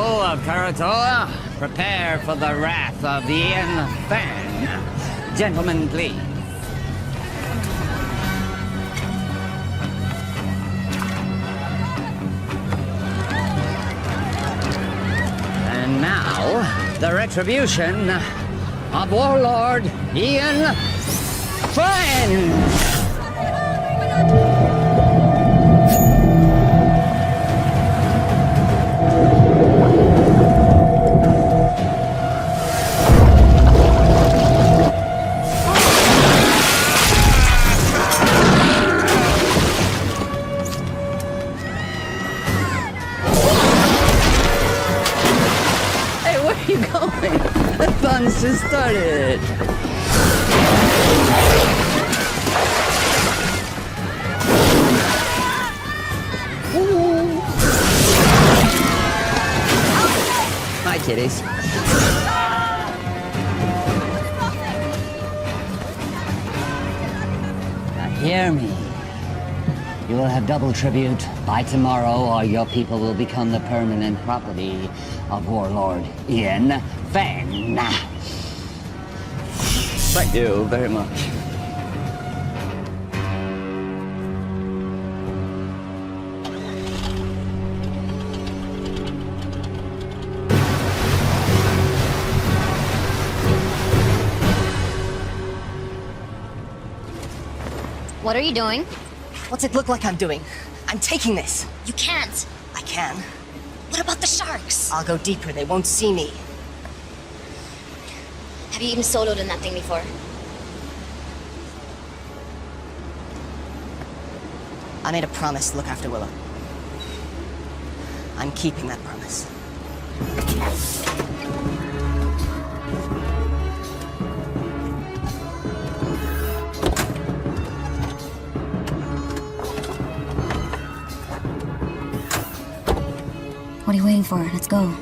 of Karatoa, prepare for the wrath of Ian Fan. Gentlemen, please. And now, the retribution of Warlord Ian Fan! The fun's just started. Hi, kitties. Now hear me. You will have double tribute by tomorrow, or your people will become the permanent property of Warlord Ian Fan. Thank you very much. What are you doing? What's it look like I'm doing? I'm taking this. You can't. I can. What about the sharks? I'll go deeper. They won't see me. Have you even soloed in that thing before? I made a promise to look after Willow. I'm keeping that promise. What are you waiting for? Let's go.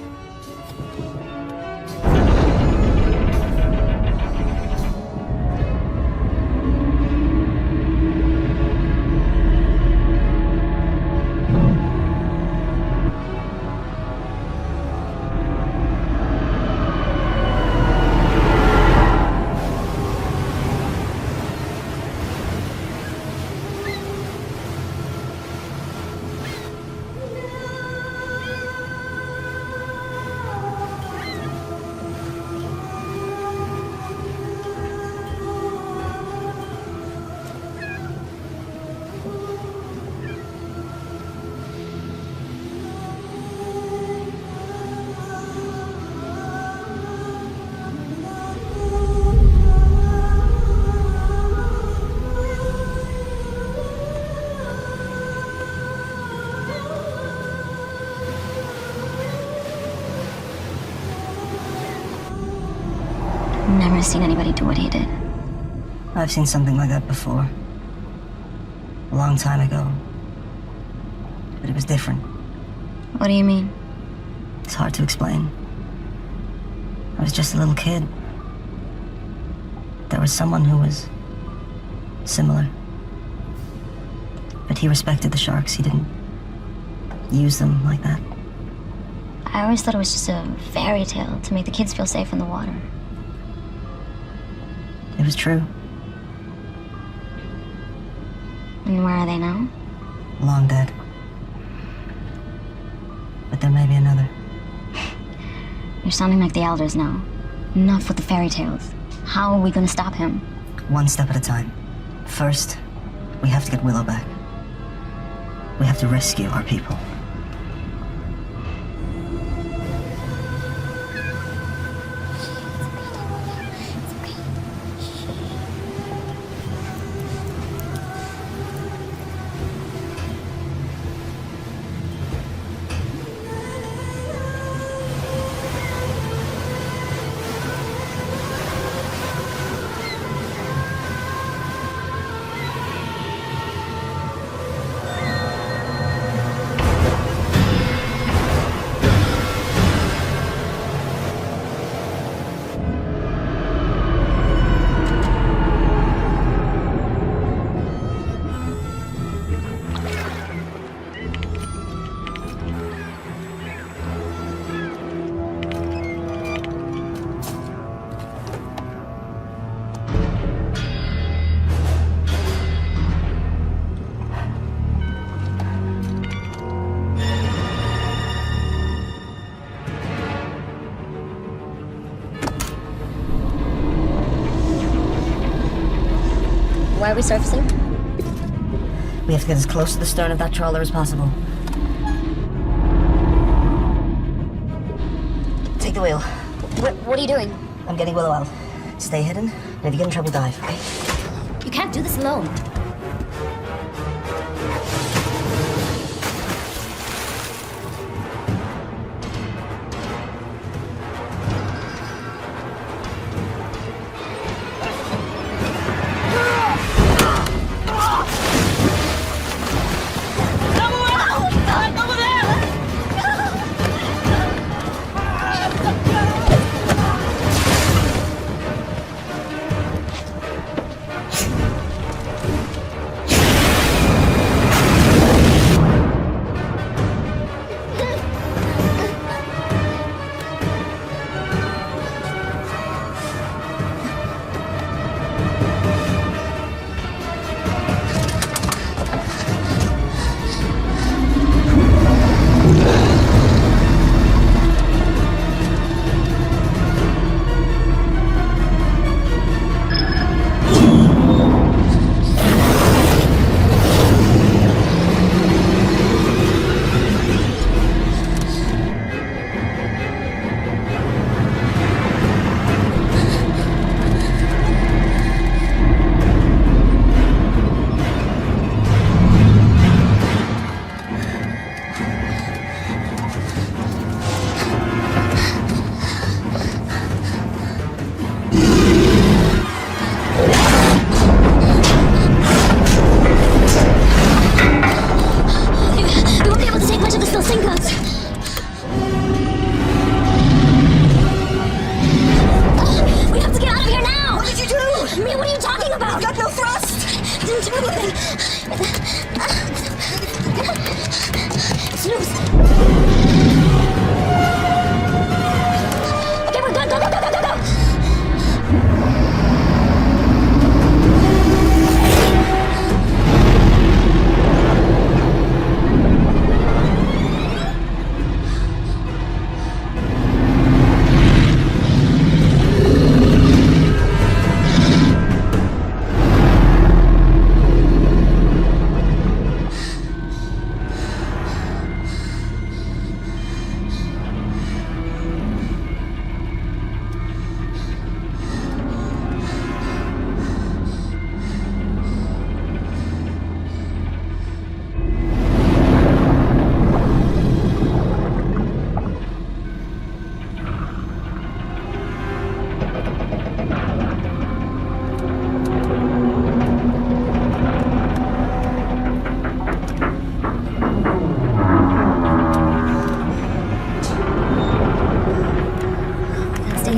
Never seen anybody do what he did. I've seen something like that before. A long time ago. But it was different. What do you mean? It's hard to explain. I was just a little kid. There was someone who was similar. But he respected the sharks. He didn't use them like that. I always thought it was just a fairy tale to make the kids feel safe in the water. It was true. And where are they now? Long dead. But there may be another. You're sounding like the elders now. Enough with the fairy tales. How are we gonna stop him? One step at a time. First, we have to get Willow back. We have to rescue our people. Why are we surfacing? We have to get as close to the stern of that trawler as possible. Take the wheel. What are you doing? I'm getting Willow out. Stay hidden, and if you get in trouble, dive, okay? You can't do this alone.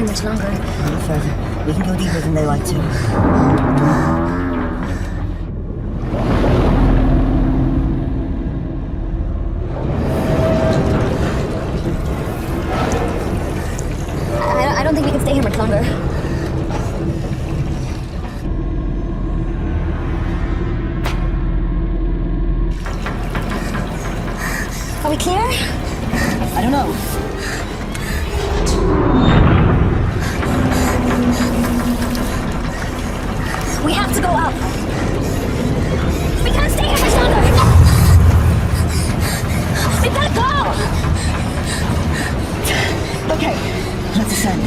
Much longer. A little further. We can go deeper than they like to. I don't think we can stay here much longer. Are we clear? I don't know. We have to go up. We can't stay here much longer. We gotta go. Okay, let's ascend.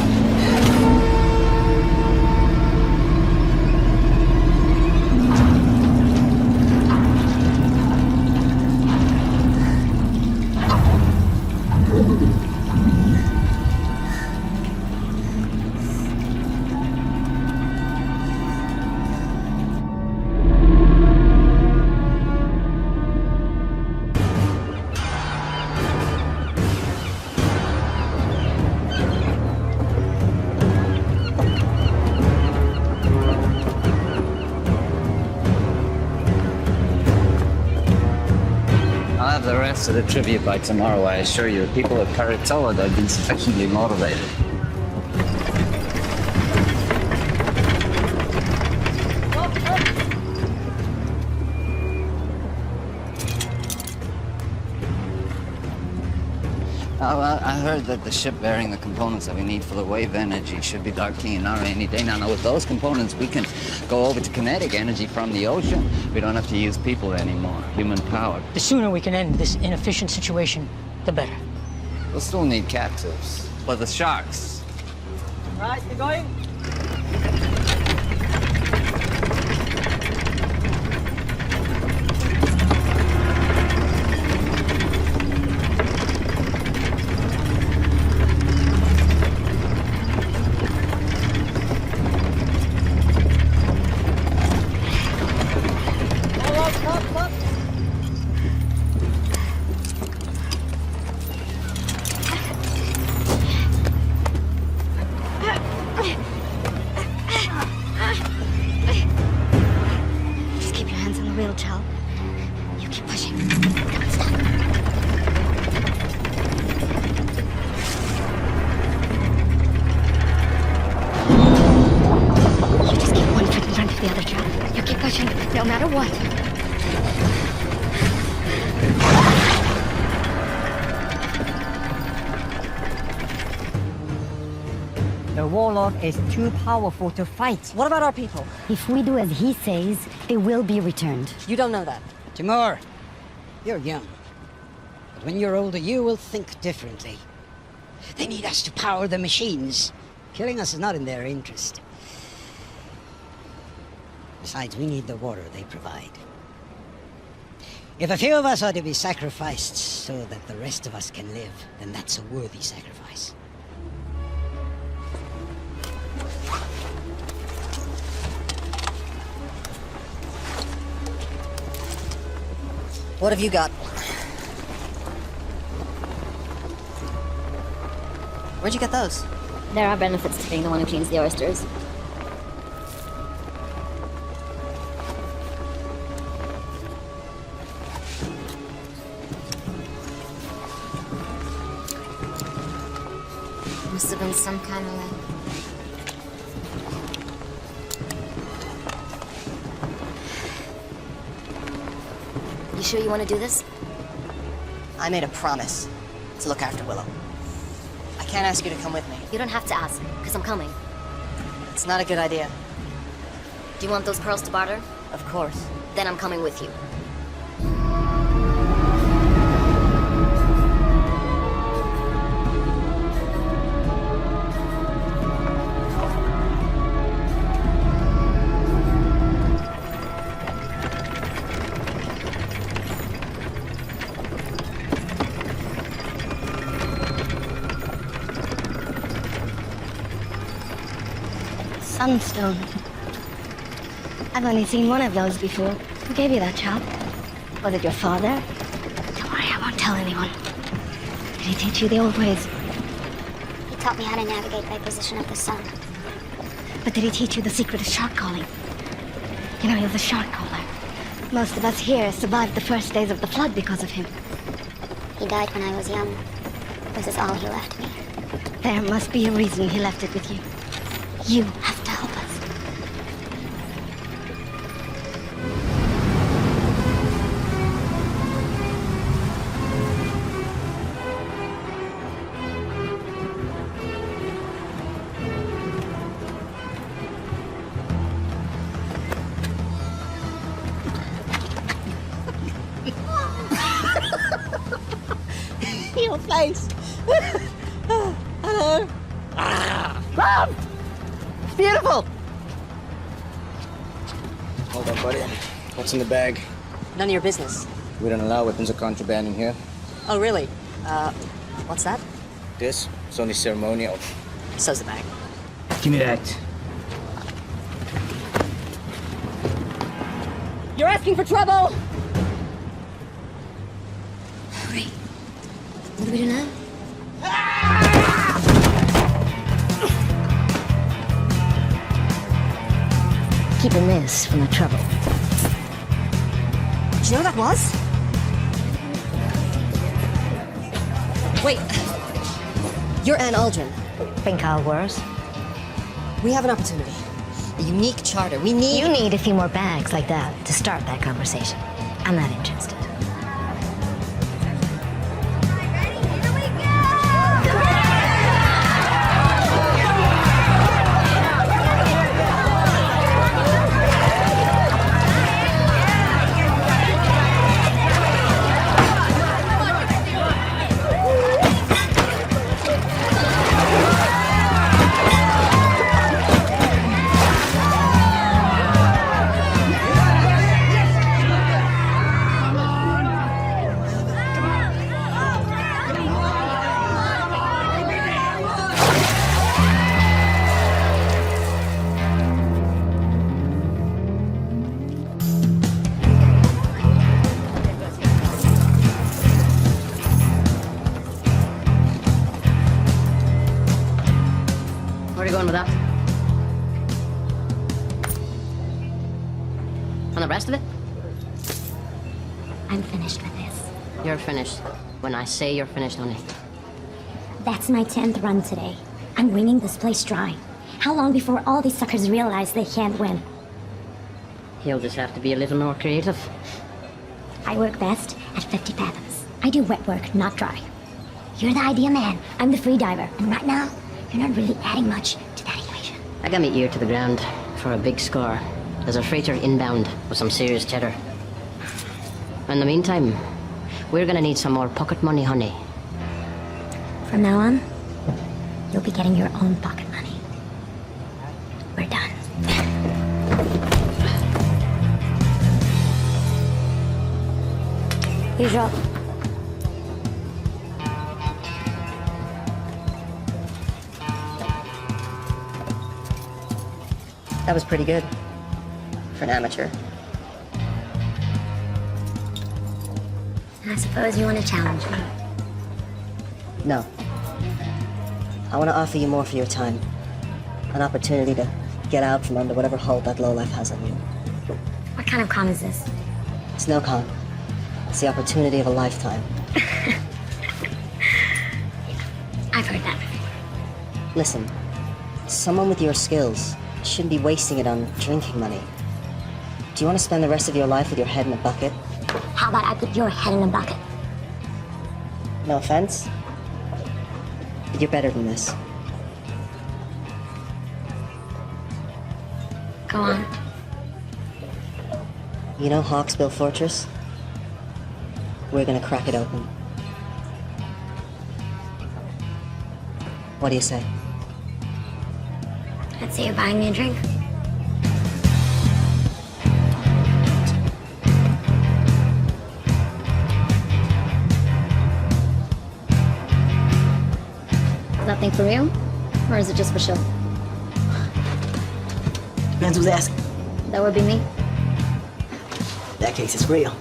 The rest of the tribute by tomorrow, I assure you. People at Karatoa have been sufficiently motivated. Well, I heard that the ship bearing the components that we need for the wave energy should be docking in our any day. Now, with those components, we can go over to kinetic energy from the ocean. We don't have to use people anymore, human power. The sooner we can end this inefficient situation, the better. We'll still need captives. But the sharks. Right, you're going? Just keep your hands on the wheel, Chal. You keep pushing. Don't stop. You just keep one foot in front of the other, Chal. You keep pushing, no matter what. The warlord is too powerful to fight. What about our people? If we do as he says, they will be returned. You don't know that. Timur, you're young. But when you're older, you will think differently. They need us to power the machines. Killing us is not in their interest. Besides, we need the water they provide. If a few of us are to be sacrificed so that the rest of us can live, then that's a worthy sacrifice. What have you got? Where'd you get those? There are benefits to being the one who cleans the oysters. Must have been some kind of way. You sure you want to do this? I made a promise to look after Willow. I can't ask you to come with me. You don't have to ask, because I'm coming. It's not a good idea. Do you want those pearls to barter? Of course. Then I'm coming with you. Sunstone. I've only seen one of those before. Who gave you that, child? Was it your father? Don't worry, I won't tell anyone. Did he teach you the old ways? He taught me how to navigate by position of the sun. But did he teach you the secret of shark calling? You know, he was a shark caller. Most of us here survived the first days of the flood because of him. He died when I was young. This is all he left me. There must be a reason he left it with you. You have to help us. Your face! Hello! Mom! Beautiful! Hold on, buddy. What's in the bag? None of your business. We don't allow weapons of contraband in here. Oh, really? What's that? This is only ceremonial. So's the bag. Give me that. You're asking for trouble! Great. What do we do now? Keeping this from the trouble. Did you know what that was? Wait. You're Anne Aldrin. Think how worse? We have an opportunity. A unique charter. We need... You need a few more bags like that to start that conversation. I'm not interested. are you going with that? And the rest of it? I'm finished with this. You're finished. When I say you're finished, honey. That's my 10th run today. I'm wringing this place dry. How long before all these suckers realize they can't win? You'll just have to be a little more creative. I work best at 50 fathoms. I do wet work, not dry. You're the idea man. I'm the free diver. And right now, you're not really adding much to that equation. I got my ear to the ground for a big score. There's a freighter inbound with some serious cheddar. In the meantime, we're gonna need some more pocket money, honey. From now on, you'll be getting your own pocket money. We're done. Here's your... That was pretty good. For an amateur. I suppose you want to challenge me. No. I want to offer you more for your time. An opportunity to get out from under whatever hold that lowlife has on you. What kind of con is this? It's no con. It's the opportunity of a lifetime. I've heard that. Listen, someone with your skills shouldn't be wasting it on drinking money. Do you want to spend the rest of your life with your head in a bucket? How about I put your head in a bucket? No offense, but you're better than this. Go on. You know Hawksbill Fortress? We're gonna crack it open. What do you say? I'd say you're buying me a drink. Is that thing for real? Or is it just for show? Depends who's asking. That would be me. In that case, it's real.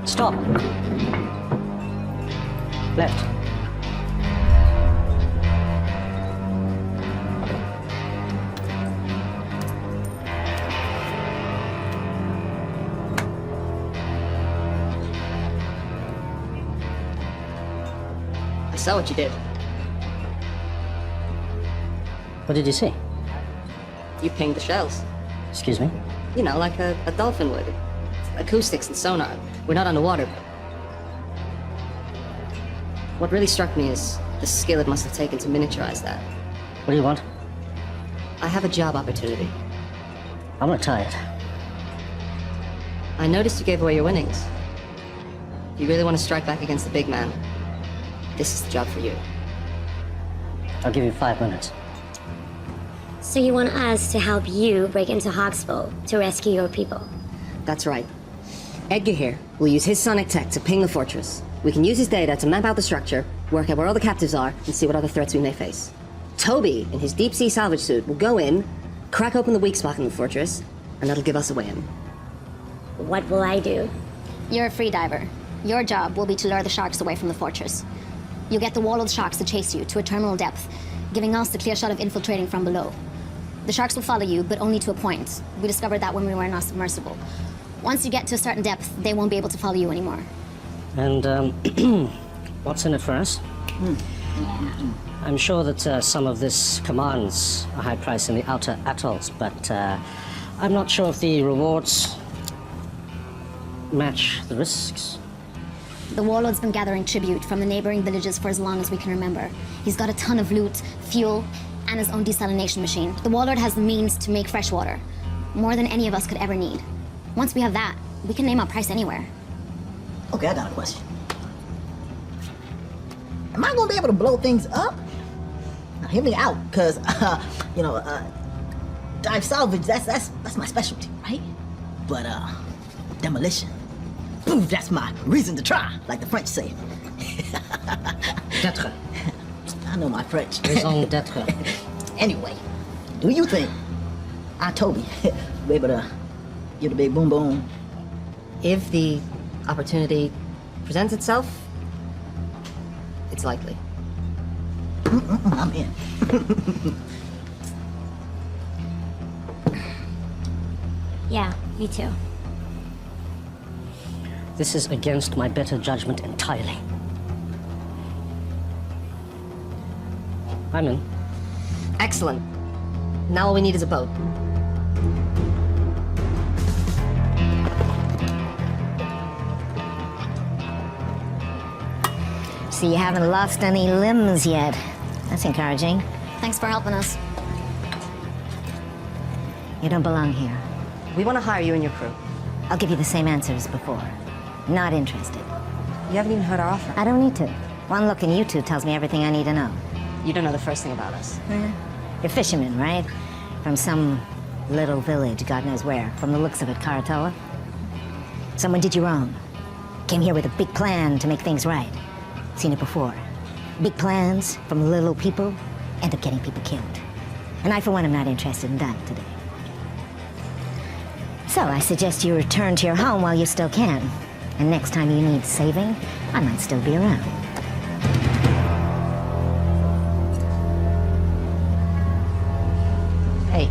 Stop. Left. I saw what you did. What did you see? You pinged the shells. Excuse me? You know, like a dolphin would. Acoustics and sonar. We're not underwater. What really struck me is the skill it must have taken to miniaturize that. What do you want? I have a job opportunity. I'm retired. I noticed you gave away your winnings. If you really want to strike back against the big man, this is the job for you. I'll give you 5 minutes. So you want us to help you break into Hawksbill to rescue your people? That's right. Edgar here will use his sonic tech to ping the fortress. We can use his data to map out the structure, work out where all the captives are, and see what other threats we may face. Toby, in his deep-sea salvage suit, will go in, crack open the weak spot in the fortress, and that'll give us a way in. What will I do? You're a free diver. Your job will be to lure the sharks away from the fortress. You'll get the wall of sharks to chase you to a terminal depth, giving us the clear shot of infiltrating from below. The sharks will follow you, but only to a point. We discovered that when we were in our submersible. Once you get to a certain depth, they won't be able to follow you anymore. And, what's in it for us? I'm sure that some of this commands a high price in the outer atolls, but I'm not sure if the rewards match the risks. The warlord's been gathering tribute from the neighboring villages for as long as we can remember. He's got a ton of loot, fuel, and his own desalination machine. The warlord has the means to make fresh water, more than any of us could ever need. Once we have that, we can name our price anywhere. Okay, I got a question. Am I gonna be able to blow things up? Now, hear me out, cause dive salvage, that's my specialty, right? But demolition, boom, that's my reason to try, like the French say. D'être. I know my French. Raison d'être. Anyway, do you think Toby be able to get a big boom boom? If the opportunity presents itself, it's likely. I'm in. Yeah, me too. This is against my better judgment entirely. I'm in. Excellent. Now all we need is a boat. So you haven't lost any limbs yet. That's encouraging. Thanks for helping us. You don't belong here. We want to hire you and your crew. I'll give you the same answer as before. Not interested. You haven't even heard our offer. I don't need to. One look in you two tells me everything I need to know. You don't know the first thing about us. You're fishermen, right? From some little village, God knows where. From the looks of it, Karatoa. Someone did you wrong. Came here with a big plan to make things right. Seen it before. Big plans from little people end up getting people killed. And I, for one, am not interested in that today. So I suggest you return to your home while you still can. And next time you need saving, I might still be around. Hey,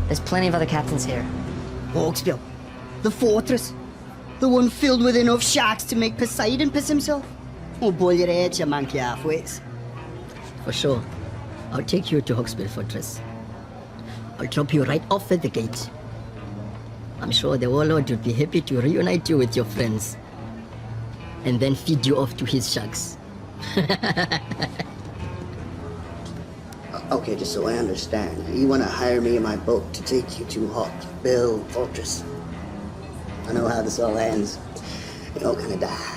there's plenty of other captains here. Hawksbill, the fortress. The one filled with enough sharks to make Poseidon piss himself. Oh, boy, your head, you monkey halfways. For sure. I'll take you to Hawksbill Fortress. I'll drop you right off at the gate. I'm sure the warlord would be happy to reunite you with your friends. And then feed you off to his sharks. Okay, just so I understand, you want to hire me in my boat to take you to Hawksbill Fortress. I know how this all ends. You all kind of die.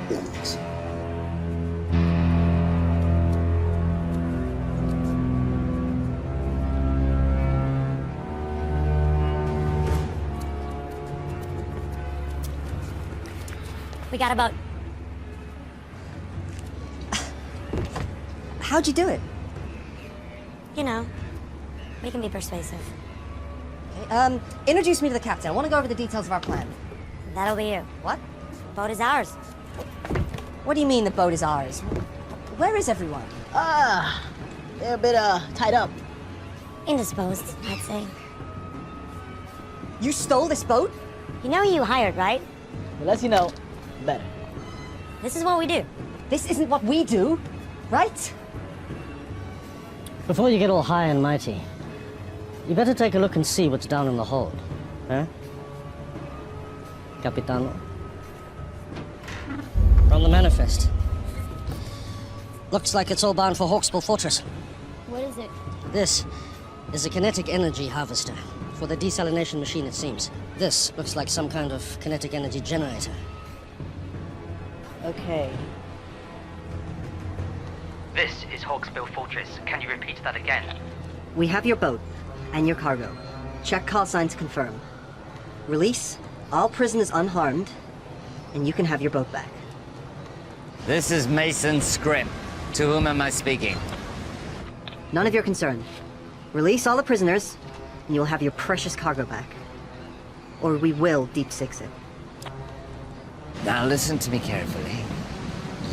No, thanks. We got a boat. How'd you do it? You know, we can be persuasive. Okay, introduce me to the captain. I want to go over the details of our plan. That'll be you. What? Boat is ours. What do you mean the boat is ours? Where is everyone? They're a bit, tied up. Indisposed, I'd say. You stole this boat? You know who you hired, right? The less you know, better. This is what we do. This isn't what we do, right? Before you get all high and mighty, you better take a look and see what's down in the hold. Huh? Capitano? From the manifest. Looks like it's all bound for Hawksbill Fortress. What is it? This is a kinetic energy harvester. For the desalination machine, it seems. This looks like some kind of kinetic energy generator. Okay. This is Hawksbill Fortress. Can you repeat that again? We have your boat and your cargo. Check call signs to confirm. Release all prisoners unharmed, and you can have your boat back. This is Mason Script. To whom am I speaking? None of your concern. Release all the prisoners, and you'll have your precious cargo back. Or we will deep six it. Now listen to me carefully.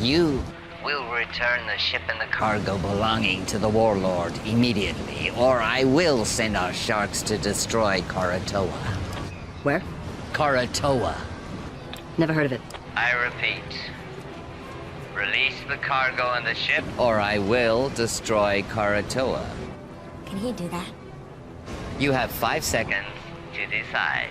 You will return the ship and the cargo belonging to the warlord immediately, or I will send our sharks to destroy Karatoa. Where? Karatoa. Never heard of it. I repeat. Release the cargo and the ship, or I will destroy Karatoa. Can he do that? You have 5 seconds to decide.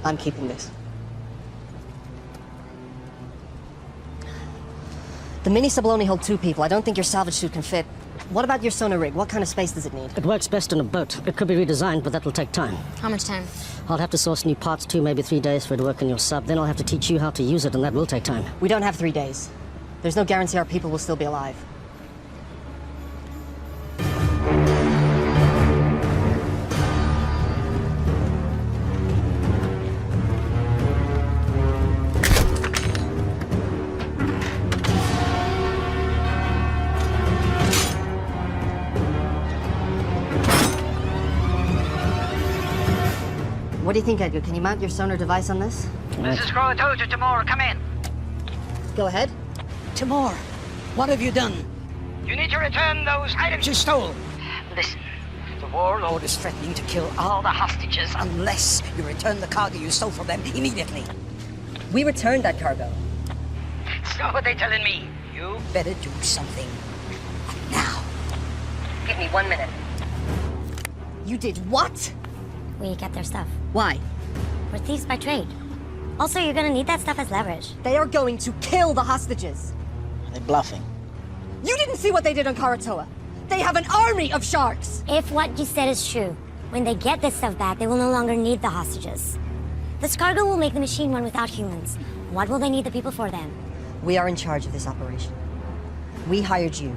I'm keeping this. The mini sub will only hold 2 people. I don't think your salvage suit can fit. What about your sonar rig? What kind of space does it need? It works best in a boat. It could be redesigned, but that will take time. How much time? I'll have to source new parts, 2, maybe 3 days for it to work in your sub. Then I'll have to teach you how to use it, and that will take time. We don't have 3 days. There's no guarantee our people will still be alive. What do you think, Edgar? Can you mount your sonar device on this? This is Crow. I told you, Timur. Come in. Go ahead. Timur, what have you done? You need to return those items you stole. Listen, the warlord is threatening to kill all the hostages unless you return the cargo you stole from them immediately. We returned that cargo. So what they telling me? You better do something now. Give me 1 minute. You did what? We get their stuff. Why? We're thieves by trade. Also, you're gonna need that stuff as leverage. They are going to kill the hostages. They're bluffing. You didn't see what they did on Karatoa. They have an army of sharks. If what you said is true, when they get this stuff back, they will no longer need the hostages. This cargo will make the machine run without humans. What will they need the people for then? We are in charge of this operation. We hired you.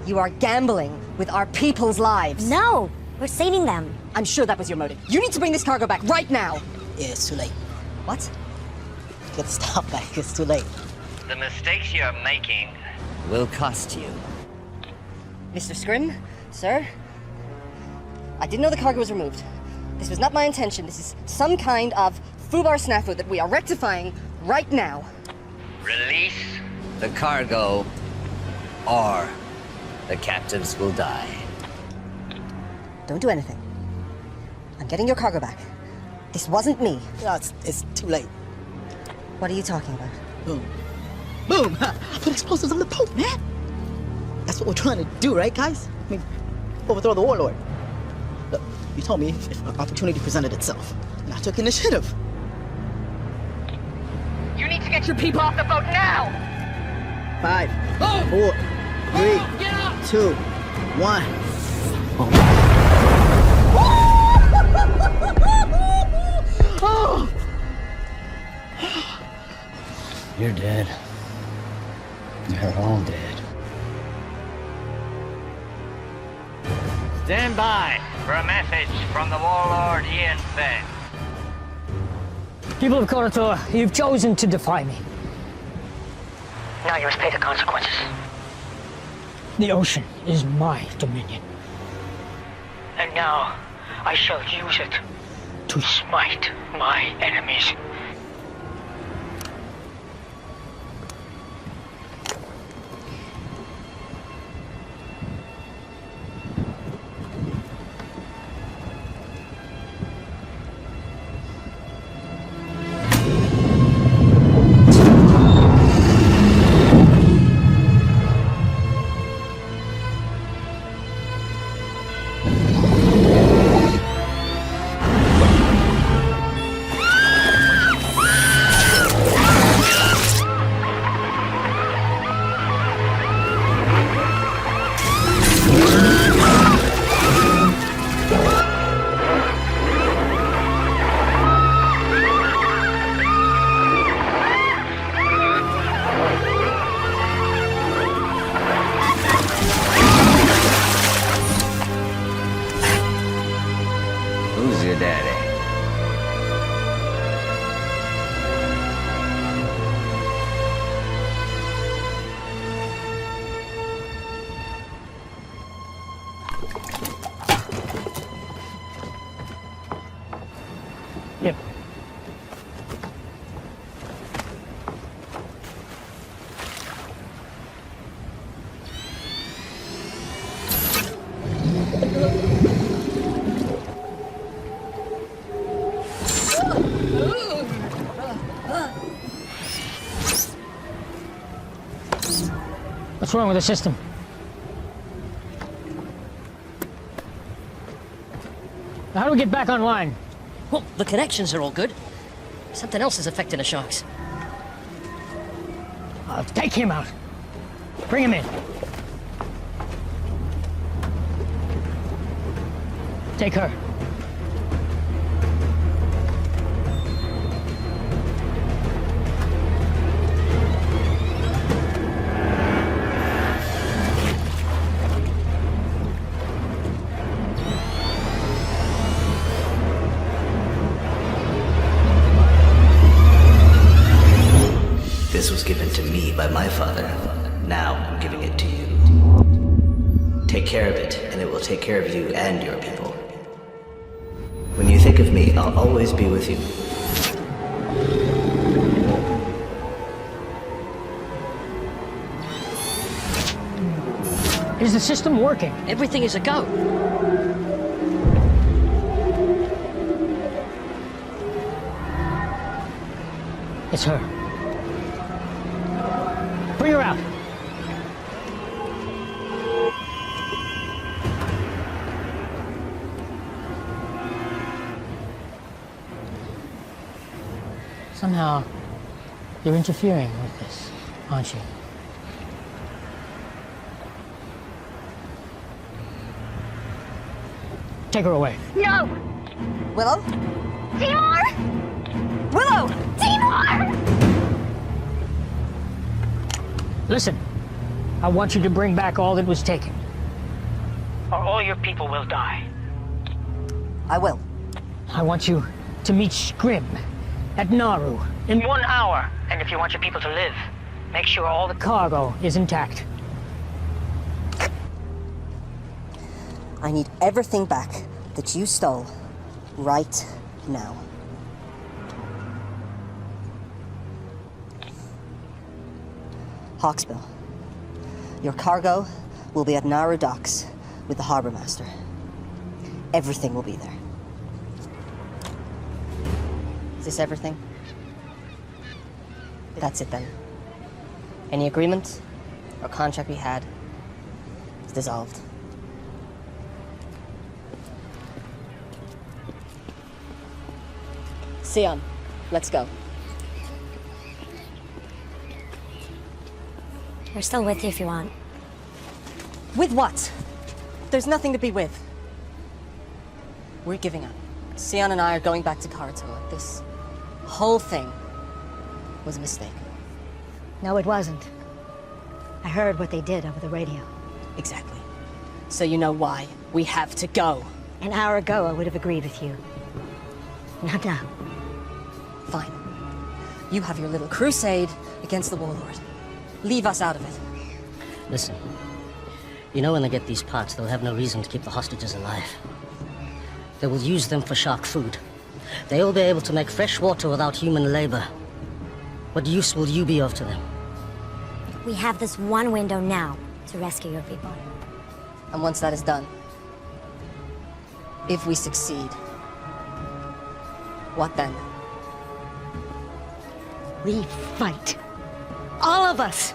You are gambling with our people's lives. No! We're saving them. I'm sure that was your motive. You need to bring this cargo back right now. Yeah, it's too late. What? Get the stuff back. It's too late. The mistakes you're making will cost you. Mr. Scrim, sir, I didn't know the cargo was removed. This was not my intention. This is some kind of foobar snafu that we are rectifying right now. Release the cargo, or the captives will die. Don't do anything. I'm getting your cargo back. This wasn't me. No, it's too late. What are you talking about? Boom. Boom! I put explosives on the Pope, man! That's what we're trying to do, right, guys? I mean, overthrow the warlord. Look, you told me if an opportunity presented itself, and I took initiative. You need to get your people off the boat now! 5, 4, 3, 2, 1. Oh! You're dead. You're all dead. Stand by for a message from the warlord Ian Feng. People of Karatoa, you've chosen to defy me. Now you must pay the consequences. The ocean is my dominion. And now I shall use it to smite my enemies. Who's your daddy? Yep. What's wrong with the system? How do we get back online? Well, the connections are all good. Something else is affecting the sharks. Take him out. Bring him in. Take her. This was given to me by my father. Now I'm giving it to you. Take care of it, and it will take care of you and your people. When you think of me, I'll always be with you. Is the system working? Everything is a go. It's her. Bring her out. Somehow, you're interfering with this, aren't you? Take her away. No! Willow? Timur! Willow! Timur! Listen, I want you to bring back all that was taken. Or all your people will die. I will. I want you to meet Scrim at Nauru In 1 hour. And if you want your people to live, make sure all the cargo is intact. I need everything back that you stole right now. Hawksbill, your cargo will be at Nauru docks with the harbor master. Everything will be there. Is this everything? That's it then. Any agreement or contract we had is dissolved. Sion, let's go. We're still with you if you want. With what? There's nothing to be with. We're giving up. Sion and I are going back to Karatoa. This whole thing was a mistake. No, it wasn't. I heard what they did over the radio. Exactly. So you know why we have to go. An hour ago, I would have agreed with you. Not now. Fine. You have your little crusade against the warlord. Leave us out of it. Listen, you know when they get these parts, they'll have no reason to keep the hostages alive. They will use them for shark food. They'll be able to make fresh water without human labor. What use will you be of to them? We have this one window now to rescue your people. And once that is done, if we succeed, what then? We fight. All of us!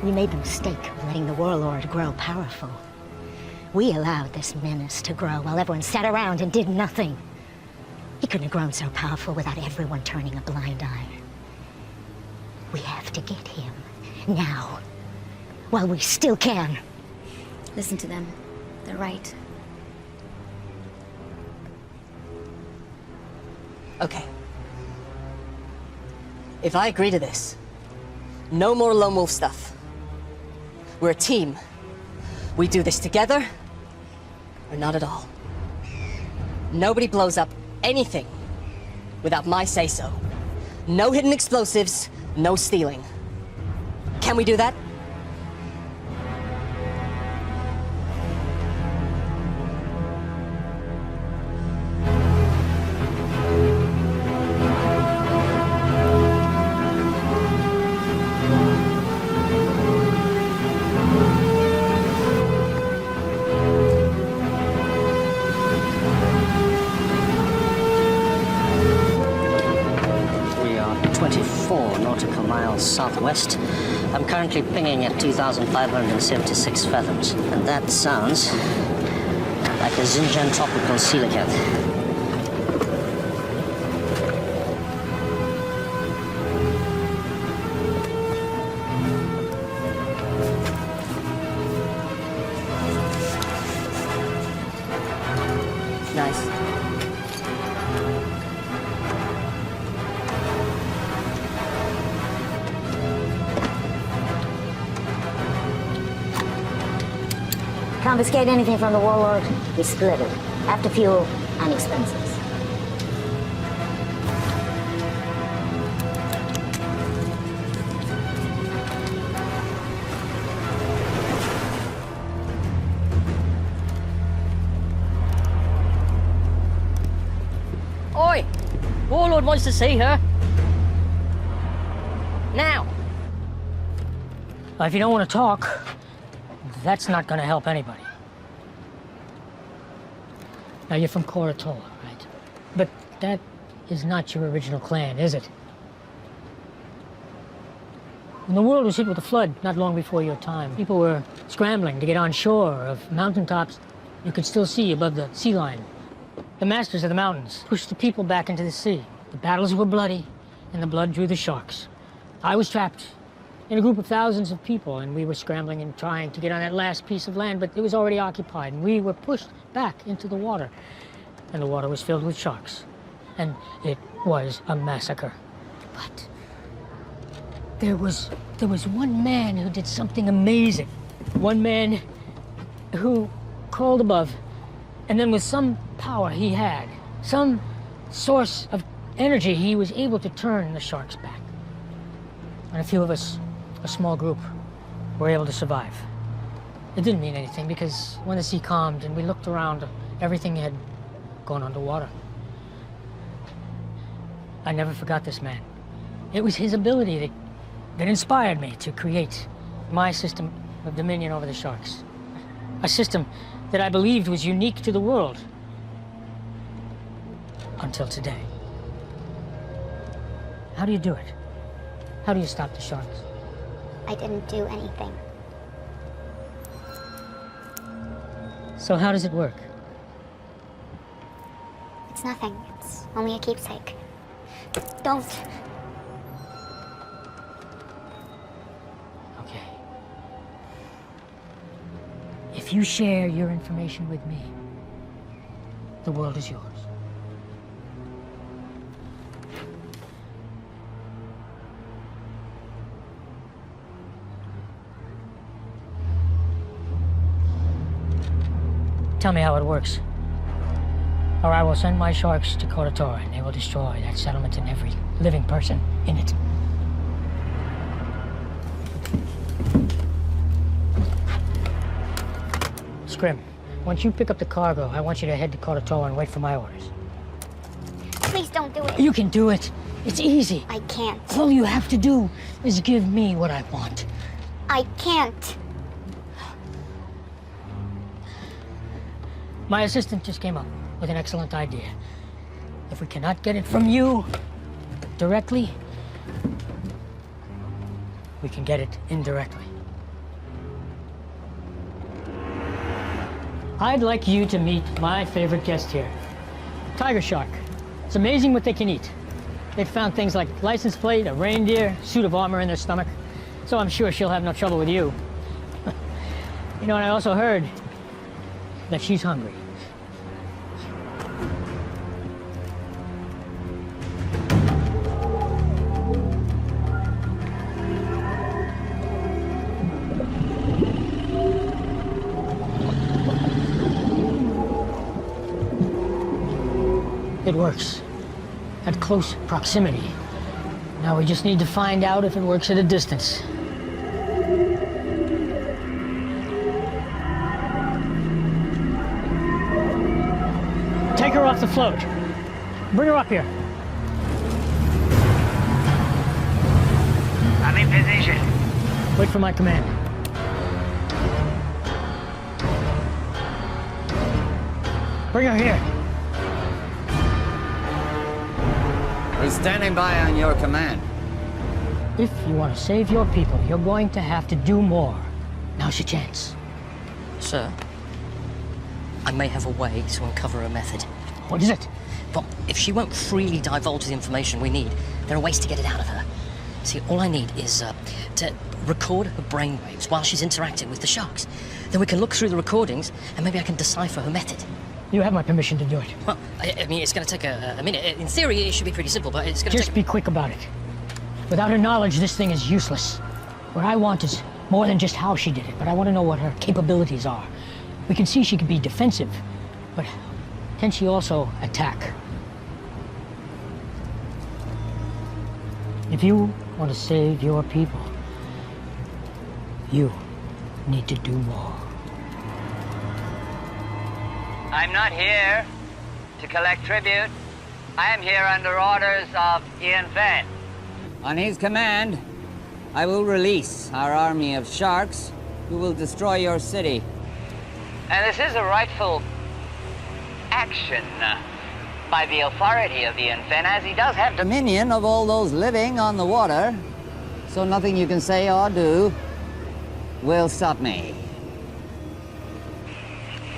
We made the mistake of letting the warlord grow powerful. We allowed this menace to grow while everyone sat around and did nothing. He couldn't have grown so powerful without everyone turning a blind eye. We have to get him now, while we still can. Listen to them. They're right. Okay. If I agree to this, no more lone wolf stuff. We're a team. We do this together, or not at all. Nobody blows up anything without my say-so. No hidden explosives, no stealing. Can we do that? We are 24 nautical miles southwest. I'm currently pinging at 2,576 fathoms. And that sounds like a Xinjiang tropical coelacanth. confiscate anything from the warlord, we split it. After fuel and expenses. Oi! Warlord wants to see her. Now! If you don't want to talk, that's not going to help anybody. Now, you're from Koratola, right? But that is not your original clan, is it? When the world was hit with a flood not long before your time, people were scrambling to get on shore of mountaintops you could still see above the sea line. The masters of the mountains pushed the people back into the sea. The battles were bloody, and the blood drew the sharks. I was trapped in a group of thousands of people, and we were scrambling and trying to get on that last piece of land, but it was already occupied, and we were pushed back into the water. And the water was filled with sharks. And it was a massacre. But there was one man who did something amazing. One man who crawled above, and then with some power he had, some source of energy, he was able to turn the sharks back. And a few of us, a small group, were able to survive. It didn't mean anything because when the sea calmed and we looked around, everything had gone underwater. I never forgot this man. It was his ability that inspired me to create my system of dominion over the sharks. A system that I believed was unique to the world. Until today. How do you do it? How do you stop the sharks? I didn't do anything. So how does it work? It's nothing. It's only a keepsake. Don't. Okay. If you share your information with me, the world is yours. Tell me how it works, or I will send my sharks to Koratola and they will destroy that settlement and every living person in it. Scrim, once you pick up the cargo, I want you to head to Koratola and wait for my orders. Please don't do it. You can do it. It's easy. I can't. All you have to do is give me what I want. I can't. My assistant just came up with an excellent idea. If we cannot get it from you directly, we can get it indirectly. I'd like you to meet my favorite guest here, tiger shark. It's amazing what they can eat. They've found things like license plate, a reindeer, suit of armor in their stomach, so I'm sure she'll have no trouble with you. You know, and I also heard that she's hungry. It works at close proximity. Now we just need to find out if it works at a distance. Take her off the float. Bring her up here. I'm in position. Wait for my command. Bring her here. We're standing by on your command. If you want to save your people, you're going to have to do more. Now's your chance. Sir, I may have a way to uncover her method. What is it? Well, if she won't freely divulge the information we need, there are ways to get it out of her. See, all I need is to record her brainwaves while she's interacting with the sharks. Then we can look through the recordings, and maybe I can decipher her method. You have my permission to do it. Well, I mean, it's going to take a minute. In theory, it should be pretty simple, but it's going to Just be quick about it. Without her knowledge, this thing is useless. What I want is more than just how she did it, but I want to know what her capabilities are. We can see she can be defensive, but can she also attack? If you want to save your people, you need to do more. I'm not here to collect tribute. I am here under orders of Ian Fenn. On his command, I will release our army of sharks who will destroy your city. And this is a rightful action by the authority of Ian Fenn, as he does have dominion of all those living on the water. So nothing you can say or do will stop me.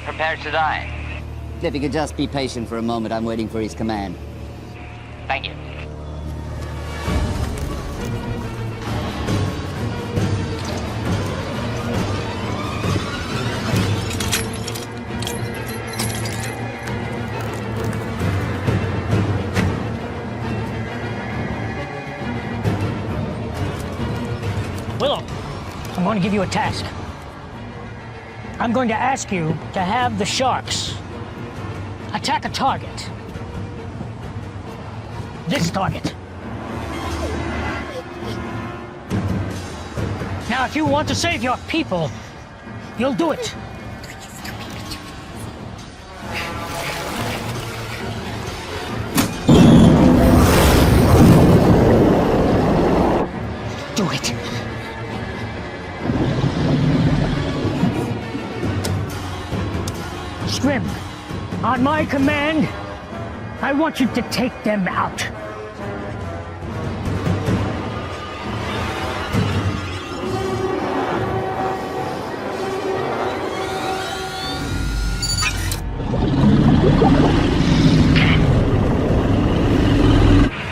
Prepare to die. If you could just be patient for a moment, I'm waiting for his command. Thank you. Willow, I'm going to give you a task. I'm going to ask you to have the sharks attack a target. This target. Now, if you want to save your people, you'll do it. Do it. Scrim, on my command, I want you to take them out.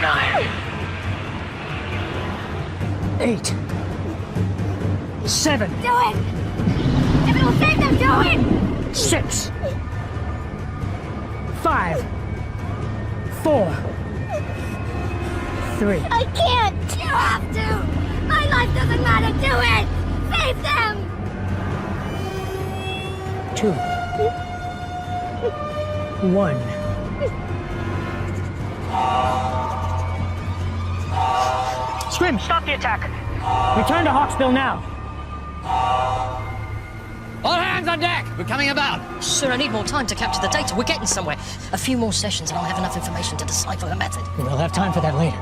Nine. 8. 7. Do it! If it will save them, do it! 6. 5. 4. 3. I can't! You have to! My life doesn't matter! Do it! Save them! 2. 1. Scrim, stop the attack! Return to Hawksbill now! All hands on deck! We're coming about! Sir, I need more time to capture the data. We're getting somewhere. A few more sessions and I'll have enough information to decipher the method. We'll have time for that later.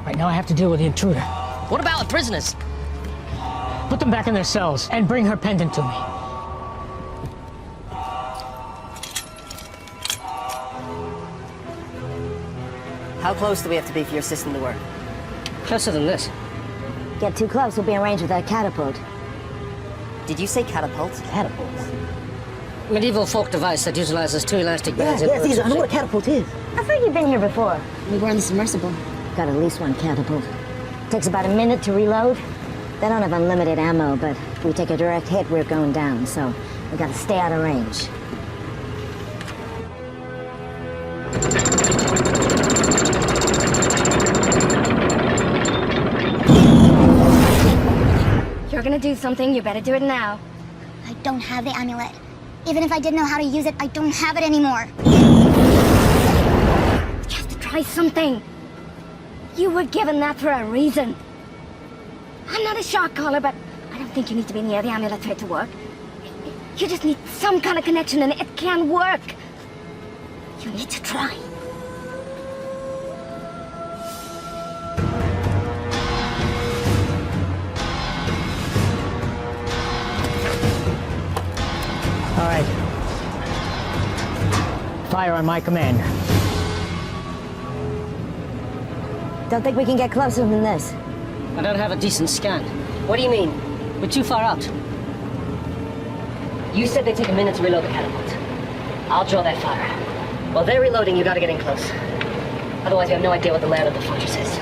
Right now I have to deal with the intruder. What about the prisoners? Put them back in their cells and bring her pendant to me. How close do we have to be for your system to work? Closer than this. Get too close, we'll be in range with that catapult. Did you say catapult? Catapult. Medieval folk device that utilizes 2 elastic bands. Yes, Caesar, I know what a catapult is. I've heard you've been here before. We were in the submersible. Got at least one catapult. Takes about a minute to reload. They don't have unlimited ammo, but if we take a direct hit, we're going down, so we gotta stay out of range. You're gonna do something, you better do it now. I don't have the amulet. Even if I did know how to use it, I don't have it anymore. You have to try something. You were given that for a reason. I'm not a shark caller, but I don't think you need to be near the amulet for it to work. You just need some kind of connection and it can work. You need to try. All right. Fire on my command. Don't think we can get closer than this. I don't have a decent scan. What do you mean? We're too far out. You said they take a minute to reload the catapult. I'll draw that fire. While they're reloading, you gotta get in close. Otherwise, we have no idea what the layout of the fortress is.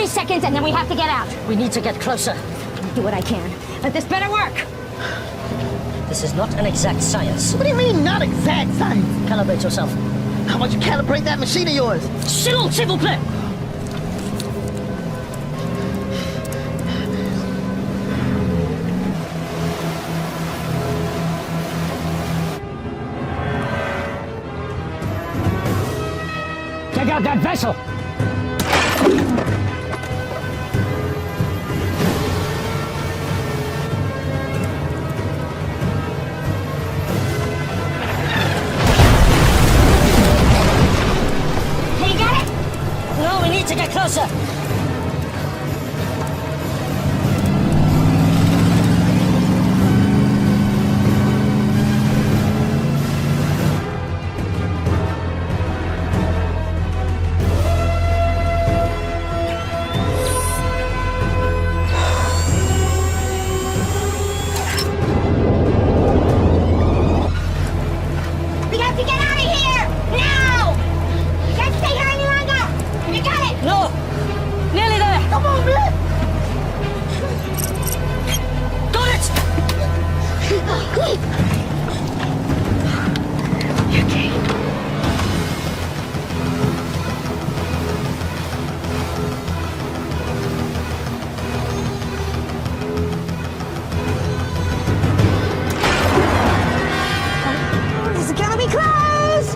30 seconds and then we have to get out. We need to get closer. I'll do what I can, but this better work. This is not an exact science. What do you mean, not exact science? Calibrate yourself. How about you calibrate that machine of yours? S'il vous plaît. Take out that vessel! Hey, you got it? No, we need to get closer. We have to get out of here! Now! We can't stay here any longer! You got it! No! Nearly there! Come on, man! Got it! This is gonna be close!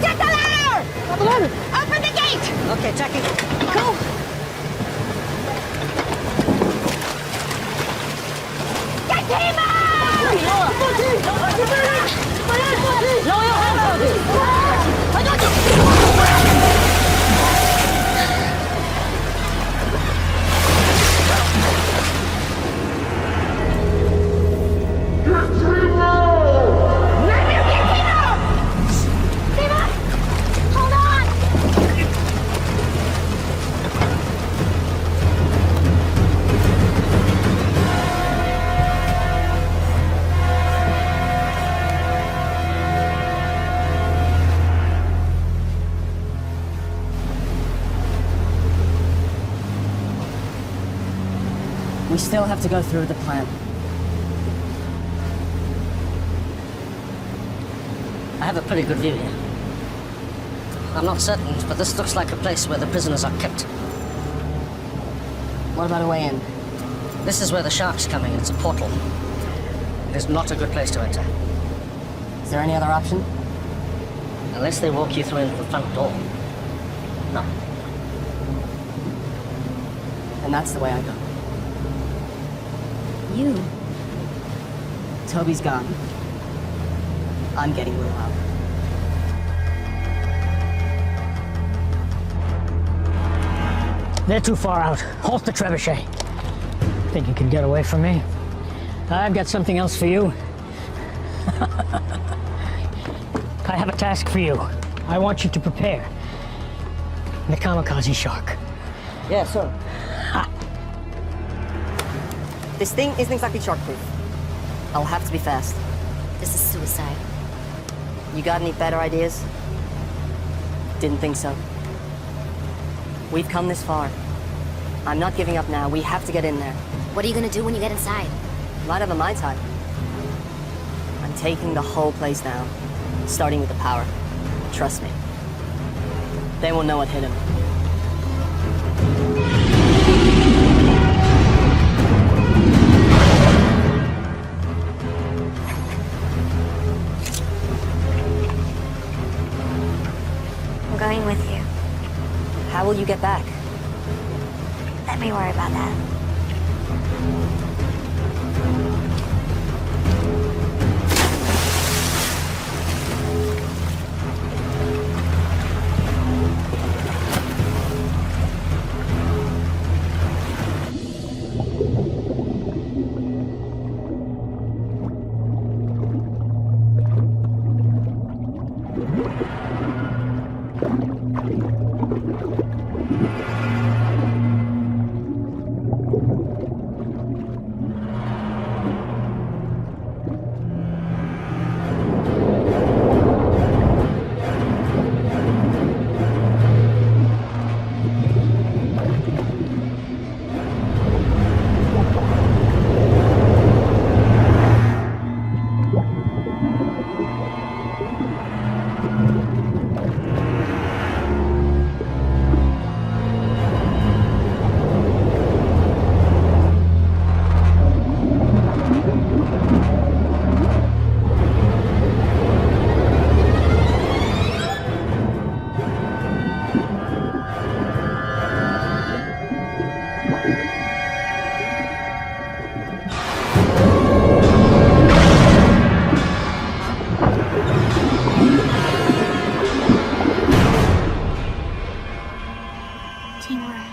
Get the ladder! Open the gate! Okay, Jackie. Go! Get him out! Lower your hands, Toby. I got you! Hold on! We still have to go through the plan. I have a pretty good view here. I'm not certain, but this looks like a place where the prisoners are kept. What about a way in? This is where the shark's coming. It's a portal. It is not a good place to enter. Is there any other option? Unless they walk you through into the front door. No. And that's the way I go. You. Toby's gone. I'm getting Will out. They're too far out. Halt the trebuchet. Think you can get away from me? I've got something else for you. I have a task for you. I want you to prepare the kamikaze shark. Yeah, sure. This thing isn't exactly shark-proof. I'll have to be fast. This is suicide. You got any better ideas? Didn't think so. We've come this far. I'm not giving up now. We have to get in there. What are you gonna do when you get inside? Might have a Mai Tai. I'm taking the whole place down, starting with the power. Trust me. They won't know what hit him. I'm going with you. How will you get back? Let me worry about that. Teamwork.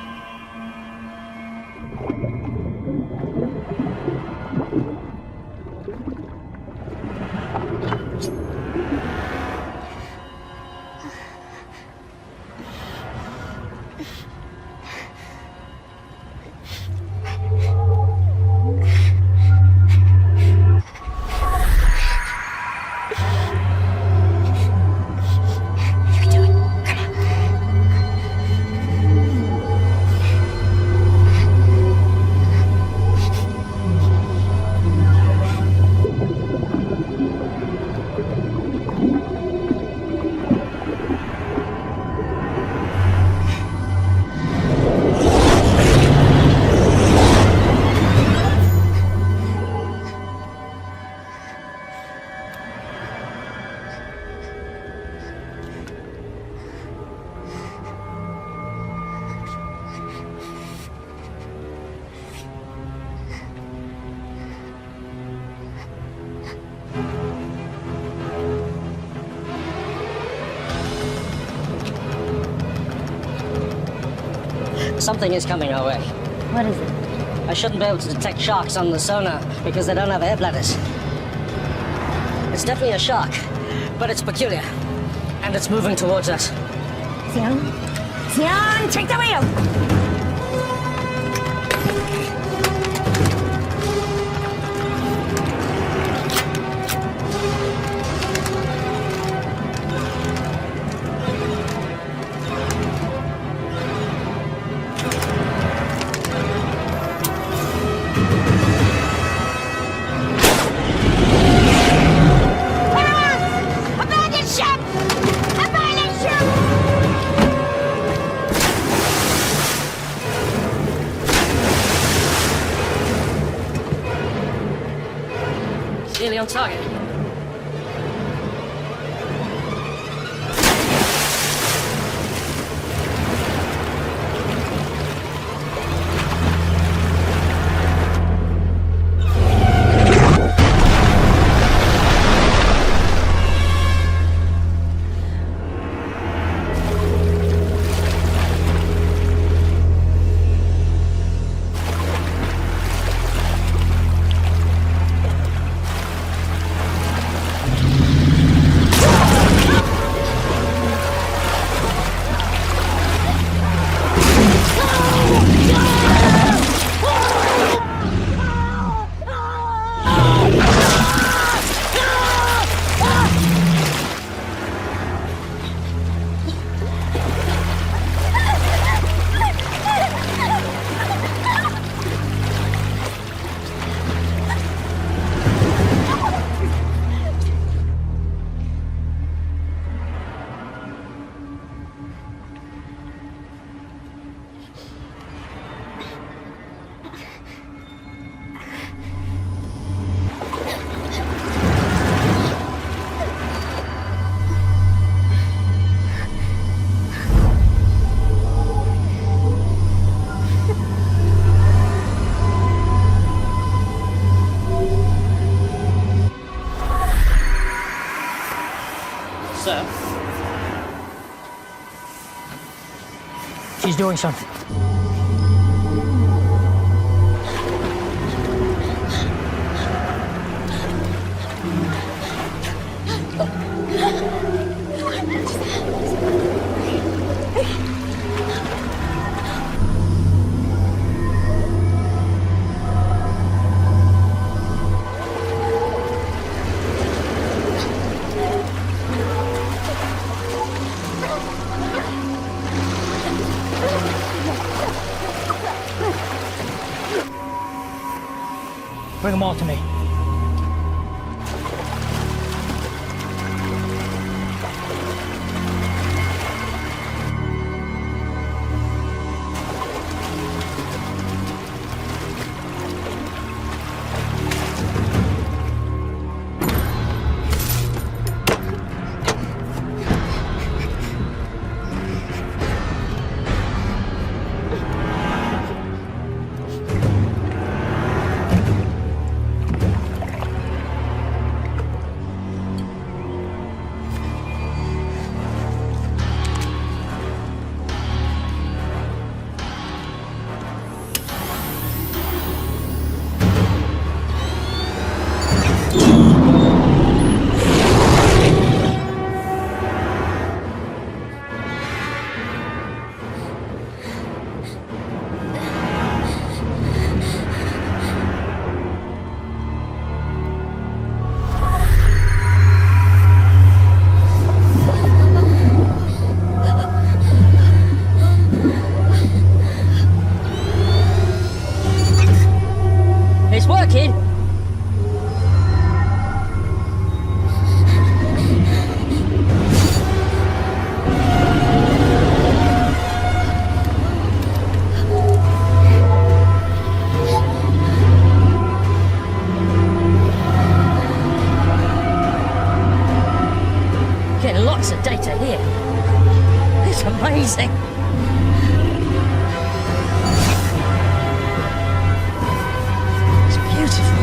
Something is coming our way. What is it? I shouldn't be able to detect sharks on the sonar because they don't have air bladders. It's definitely a shark, but it's peculiar. And it's moving towards us. Xian? Xian, take the wheel! Nearly on target. Sir? She's doing something. Bring them all to me. amazing. It's beautiful.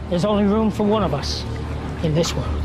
There's only room for one of us in this world.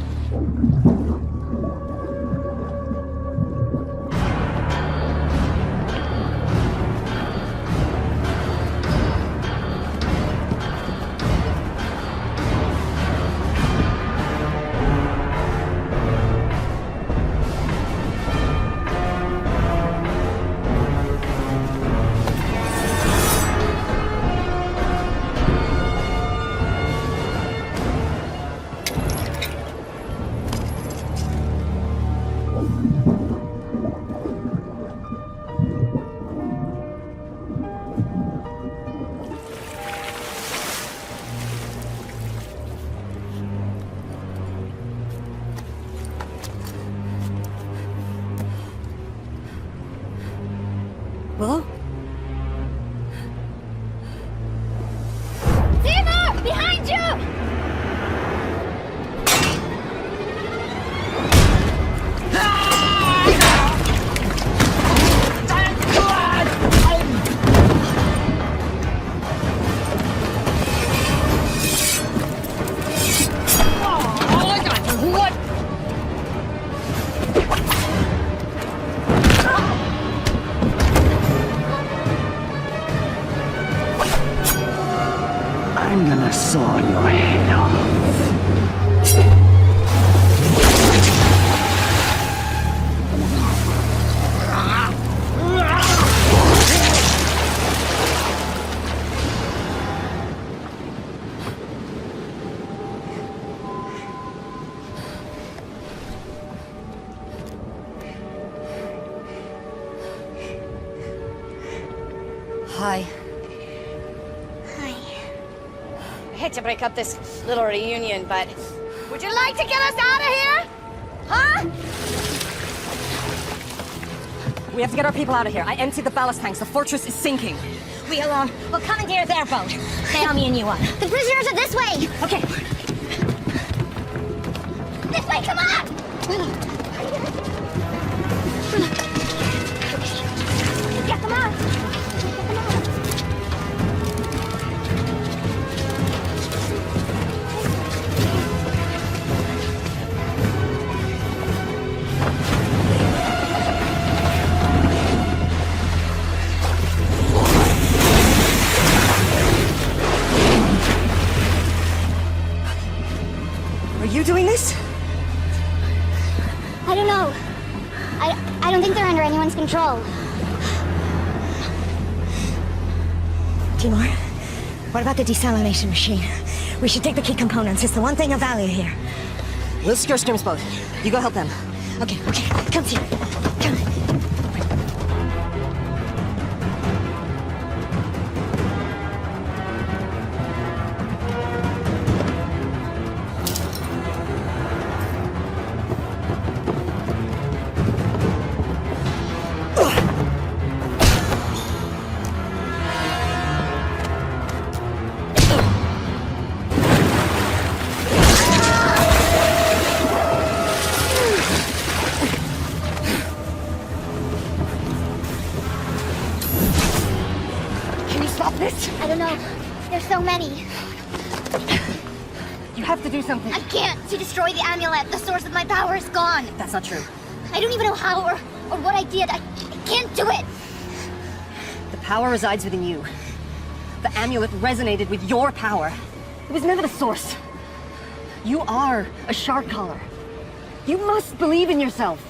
Willow? Timur! Behind you! I'm gonna saw your head off. Hi. Hi. I hate to break up this little reunion, but would you like to get us out of here? Huh? We have to get our people out of here. I emptied the ballast tanks. The fortress is sinking. We'll commandeer their boat. Naomi and you up. The prisoners are this way! Okay. This way, come on! Get them out! Get them out! Are you doing this? I don't know. I don't think they're under anyone's control. Timur, what about the desalination machine? We should take the key components. It's the one thing of value here. We'll secure Sturm's boat. You go help them. Okay. Come here. Come. I don't know. There's so many. do something. I can't. To destroy the amulet, the source of my power is gone. That's not true. I don't even know how or what I did. I can't do it. The power resides within you. The amulet resonated with your power. It was never the source. You are a shark caller. You must believe in yourself.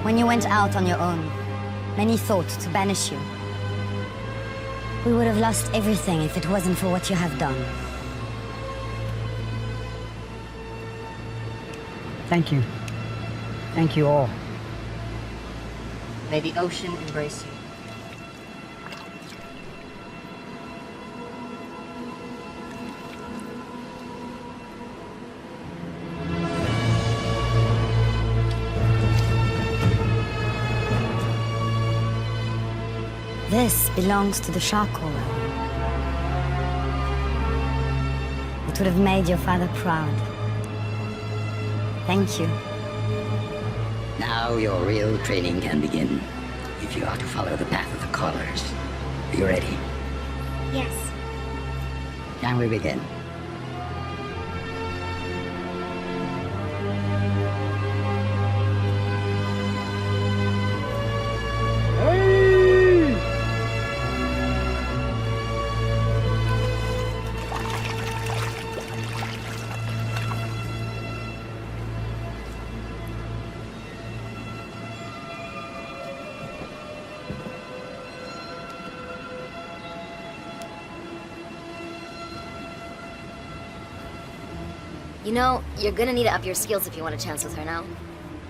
When you went out on your own, many thought to banish you. We would have lost everything if it wasn't for what you have done. Thank you. Thank you all. May the ocean embrace you. This belongs to the shark caller. It would have made your father proud. Thank you. Now your real training can begin, if you are to follow the path of the callers. Are you ready? Yes. Can we begin? You know, you're gonna need to up your skills if you want a chance with her now.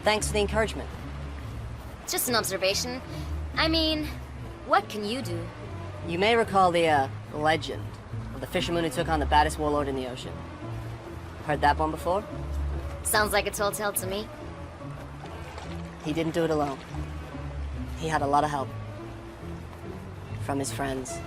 Thanks for the encouragement. It's just an observation. I mean, what can you do? You may recall the legend of the fisherman who took on the baddest warlord in the ocean. Heard that one before? Sounds like a tall tale to me. He didn't do it alone. He had a lot of help from his friends.